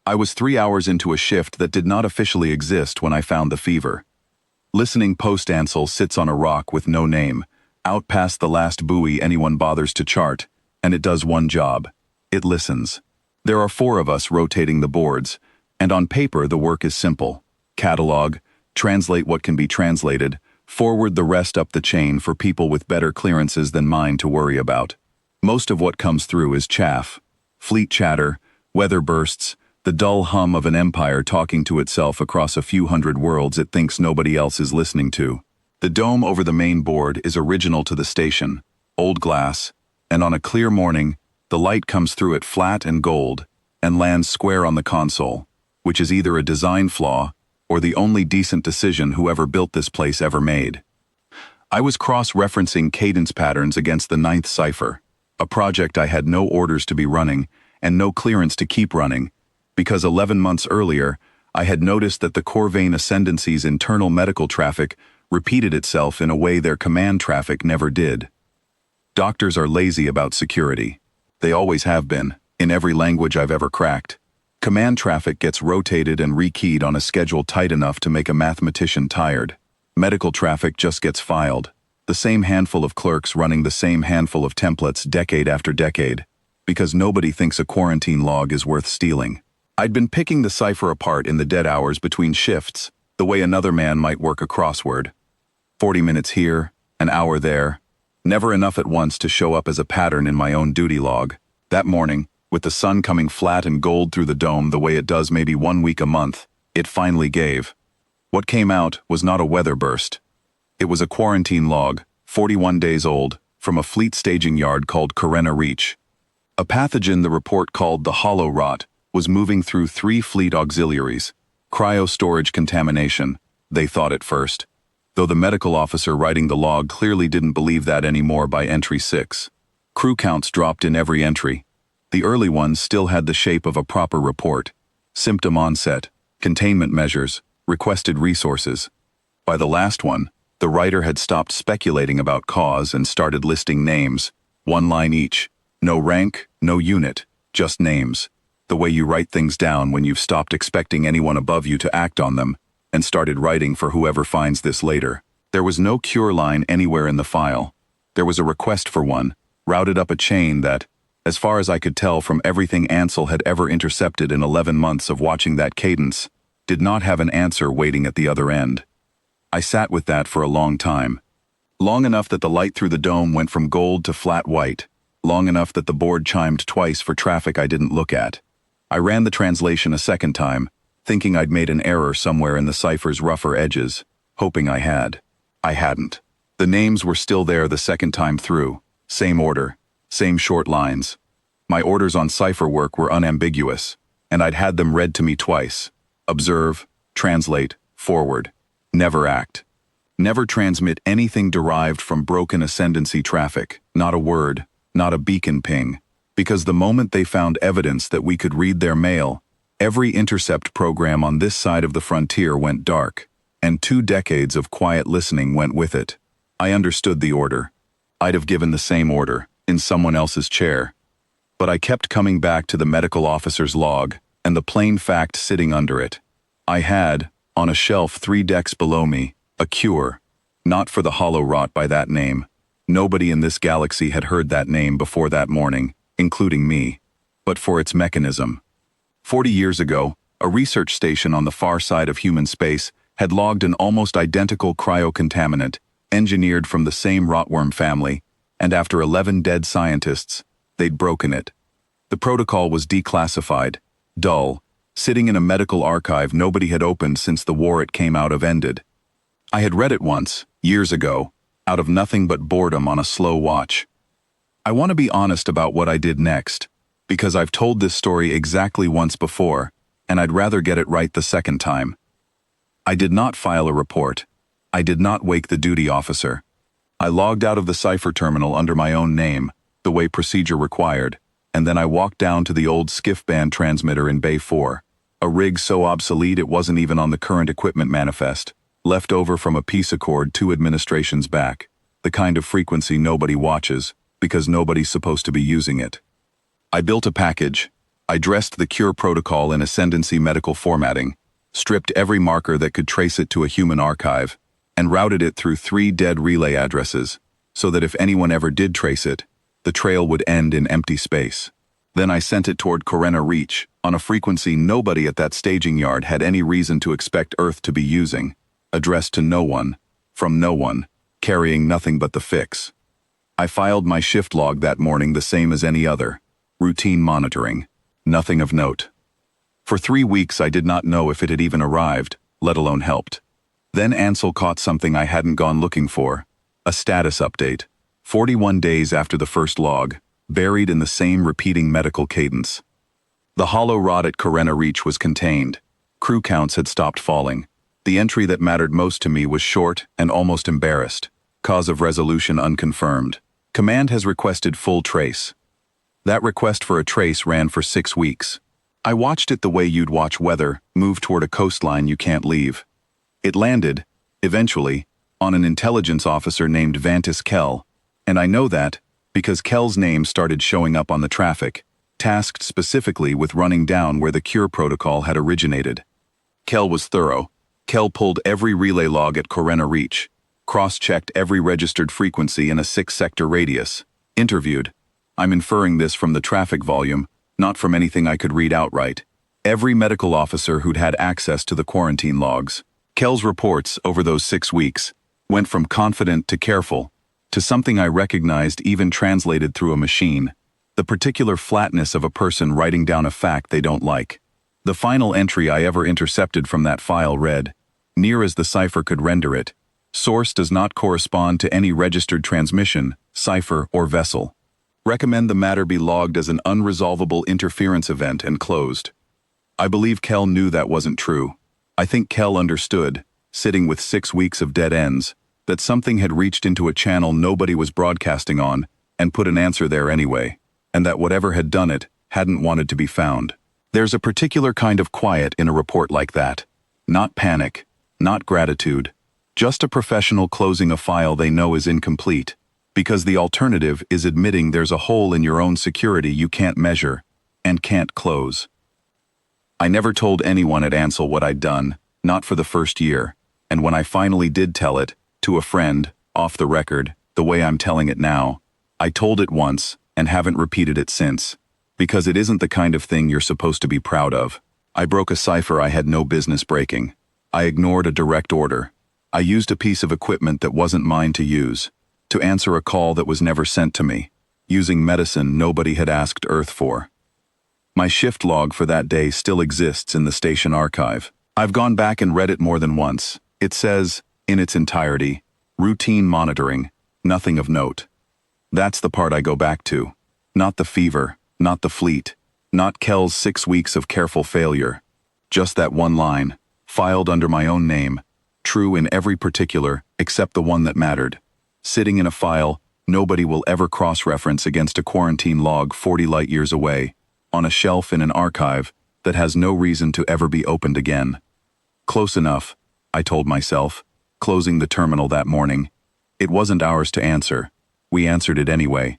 I was 3 hours into a shift that did not officially exist when I found the fever. Listening post Ansel sits on a rock with no name, out past the last buoy anyone bothers to chart, and it does one job. It listens. There are 4 of us rotating the boards, and on paper the work is simple. Catalog, translate what can be translated, forward the rest up the chain for people with better clearances than mine to worry about. Most of what comes through is chaff. Fleet chatter, weather bursts, the dull hum of an empire talking to itself across a few hundred worlds it thinks nobody else is listening to. The dome over the main board is original to the station, old glass, and on a clear morning, the light comes through it flat and gold and lands square on the console, which is either a design flaw or the only decent decision whoever built this place ever made. I was cross-referencing cadence patterns against the 9th cipher, a project I had no orders to be running and no clearance to keep running, because 11 months earlier, I had noticed that the Corvain Ascendancy's internal medical traffic repeated itself in a way their command traffic never did. Doctors are lazy about security. They always have been, in every language I've ever cracked. Command traffic gets rotated and rekeyed on a schedule tight enough to make a mathematician tired. Medical traffic just gets filed. The same handful of clerks running the same handful of templates decade after decade, because nobody thinks a quarantine log is worth stealing. I'd been picking the cipher apart in the dead hours between shifts, the way another man might work a crossword. 40 minutes here, an hour there, never enough at once to show up as a pattern in my own duty log. That morning, with the sun coming flat and gold through the dome the way it does maybe 1 week a month, it finally gave. What came out was not a weather burst. It was a quarantine log, 41 days old, from a fleet staging yard called Carena Reach. A pathogen the report called the hollow rot was moving through 3 fleet auxiliaries. Cryo-storage contamination, they thought at first, though the medical officer writing the log clearly didn't believe that anymore by entry 6. Crew counts dropped in every entry. The early ones still had the shape of a proper report. Symptom onset, containment measures, requested resources. By the last one, the writer had stopped speculating about cause and started listing names, 1 line each. No rank, no unit, just names. The way you write things down when you've stopped expecting anyone above you to act on them, and started writing for whoever finds this later. There was no cure line anywhere in the file. There was a request for one, routed up a chain that, as far as I could tell from everything Ansel had ever intercepted in 11 months of watching that cadence, did not have an answer waiting at the other end. I sat with that for a long time. Long enough that the light through the dome went from gold to flat white. Long enough that the board chimed twice for traffic I didn't look at. I ran the translation a second time, thinking I'd made an error somewhere in the cipher's rougher edges, hoping I had. I hadn't. The names were still there the second time through, same order, same short lines. My orders on cipher work were unambiguous, and I'd had them read to me twice. Observe, translate, forward. Never act. Never transmit anything derived from broken ascendancy traffic, not a word, not a beacon ping, because the moment they found evidence that we could read their mail, every intercept program on this side of the frontier went dark, and 2 decades of quiet listening went with it. I understood the order. I'd have given the same order, in someone else's chair. But I kept coming back to the medical officer's log, and the plain fact sitting under it. I had, on a shelf 3 decks below me, a cure, not for the hollow rot by that name. Nobody in this galaxy had heard that name before that morning, including me, but for its mechanism. 40 years ago, a research station on the far side of human space had logged an almost identical cryocontaminant, engineered from the same rotworm family, and after 11 dead scientists, they'd broken it. The protocol was declassified, dull, sitting in a medical archive nobody had opened since the war it came out of ended. I had read it once, years ago, out of nothing but boredom on a slow watch. I want to be honest about what I did next, because I've told this story exactly once before, and I'd rather get it right the second time. I did not file a report. I did not wake the duty officer. I logged out of the cipher terminal under my own name, the way procedure required, and then I walked down to the old skiff band transmitter in Bay 4, a rig so obsolete it wasn't even on the current equipment manifest, left over from a peace accord 2 administrations back, the kind of frequency nobody watches, because nobody's supposed to be using it. I built a package, I dressed the cure protocol in ascendancy medical formatting, stripped every marker that could trace it to a human archive, and routed it through 3 dead relay addresses, so that if anyone ever did trace it, the trail would end in empty space. Then I sent it toward Corinna Reach, on a frequency nobody at that staging yard had any reason to expect Earth to be using, addressed to no one, from no one, carrying nothing but the fix. I filed my shift log that morning the same as any other, routine monitoring, nothing of note. For 3 weeks I did not know if it had even arrived, let alone helped. Then Ansel caught something I hadn't gone looking for, a status update, 41 days after the first log, buried in the same repeating medical cadence. The hollow rod at Corinna Reach was contained. Crew counts had stopped falling. The entry that mattered most to me was short and almost embarrassed. Cause of resolution unconfirmed. Command has requested full trace. That request for a trace ran for 6 weeks. I watched it the way you'd watch weather move toward a coastline you can't leave. It landed, eventually, on an intelligence officer named Vantis Kell, and I know that because Kell's name started showing up on the traffic, tasked specifically with running down where the cure protocol had originated. Kell was thorough. Kell pulled every relay log at Corinna Reach, cross-checked every registered frequency in a 6-sector radius, interviewed. I'm inferring this from the traffic volume, not from anything I could read outright. Every medical officer who'd had access to the quarantine logs. Kell's reports over those 6 weeks went from confident to careful, to something I recognized even translated through a machine, the particular flatness of a person writing down a fact they don't like. The final entry I ever intercepted from that file read, near as the cipher could render it, source does not correspond to any registered transmission, cipher, or vessel. Recommend the matter be logged as an unresolvable interference event and closed. I believe Kell knew that wasn't true. I think Kell understood, sitting with 6 weeks of dead ends, that something had reached into a channel nobody was broadcasting on and put an answer there anyway, and that whatever had done it hadn't wanted to be found. There's a particular kind of quiet in a report like that. Not panic, not gratitude, just a professional closing a file they know is incomplete, because the alternative is admitting there's a hole in your own security you can't measure and can't close. I never told anyone at Ansel what I'd done, not for the first year, and when I finally did tell it, to a friend, off the record, the way I'm telling it now, I told it once and haven't repeated it since, because it isn't the kind of thing you're supposed to be proud of. I broke a cipher I had no business breaking. I ignored a direct order. I used a piece of equipment that wasn't mine to use, to answer a call that was never sent to me, using medicine nobody had asked Earth for. My shift log for that day still exists in the station archive. I've gone back and read it more than once. It says, in its entirety, routine monitoring, nothing of note. That's the part I go back to. Not the fever, not the fleet, not Kell's 6 weeks of careful failure. Just that one line, filed under my own name, true in every particular except the one that mattered. Sitting in a file nobody will ever cross-reference against a quarantine log 40 light-years away, on a shelf in an archive that has no reason to ever be opened again. Close enough, I told myself, closing the terminal that morning. It wasn't ours to answer. We answered it anyway.